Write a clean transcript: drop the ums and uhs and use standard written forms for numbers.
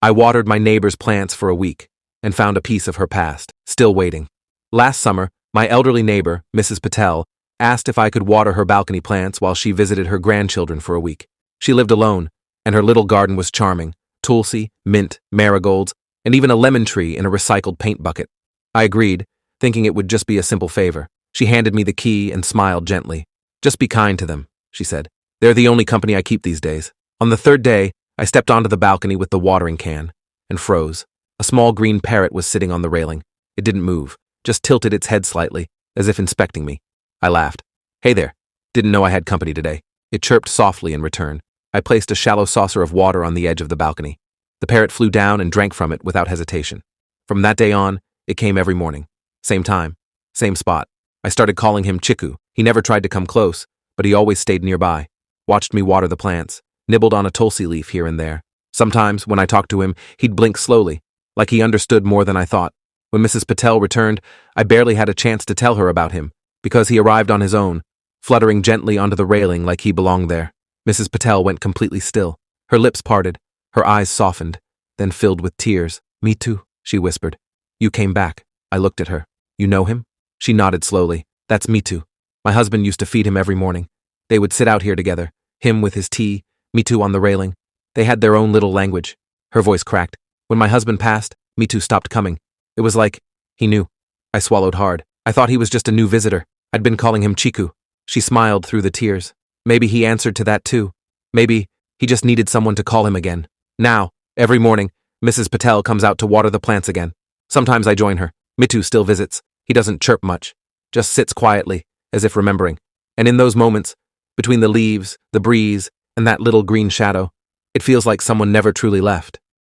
I watered my neighbor's plants for a week and found a piece of her past, still waiting. Last summer, my elderly neighbor, Mrs. Patel, asked if I could water her balcony plants while she visited her grandchildren for a week. She lived alone, and her little garden was charming: tulsi, mint, marigolds, and even a lemon tree in a recycled paint bucket. I agreed, thinking it would just be a simple favor. She handed me the key and smiled gently. "Just be kind to them," she said. "They're the only company I keep these days." On the third day, I stepped onto the balcony with the watering can and froze. A small green parrot was sitting on the railing. It didn't move, just tilted its head slightly, as if inspecting me. I laughed. "Hey there. Didn't know I had company today." It chirped softly in return. I placed a shallow saucer of water on the edge of the balcony. The parrot flew down and drank from it without hesitation. From that day on, it came every morning. Same time, same spot. I started calling him Chiku. He never tried to come close, but he always stayed nearby, watched me water the plants, nibbled on a tulsi leaf here and there. Sometimes, when I talked to him, he'd blink slowly, like he understood more than I thought. When Mrs. Patel returned, I barely had a chance to tell her about him, because he arrived on his own, fluttering gently onto the railing like he belonged there. Mrs. Patel went completely still. Her lips parted, her eyes softened, then filled with tears. "Me too," she whispered. "You came back." I looked at her. "You know him?" She nodded slowly. "That's me too. My husband used to feed him every morning. They would sit out here together, him with his tea, me too on the railing. They had their own little language." Her voice cracked. "When my husband passed, me too stopped coming. It was like he knew." I swallowed hard. I thought he was just a new visitor. I'd been calling him Chiku. She smiled through the tears. Maybe he answered to that too. Maybe he just needed someone to call him again. Now, every morning, Mrs. Patel comes out to water the plants again. Sometimes I join her. Mitu still visits. He doesn't chirp much, just sits quietly, as if remembering. And in those moments, between the leaves, the breeze, and that little green shadow, it feels like someone never truly left.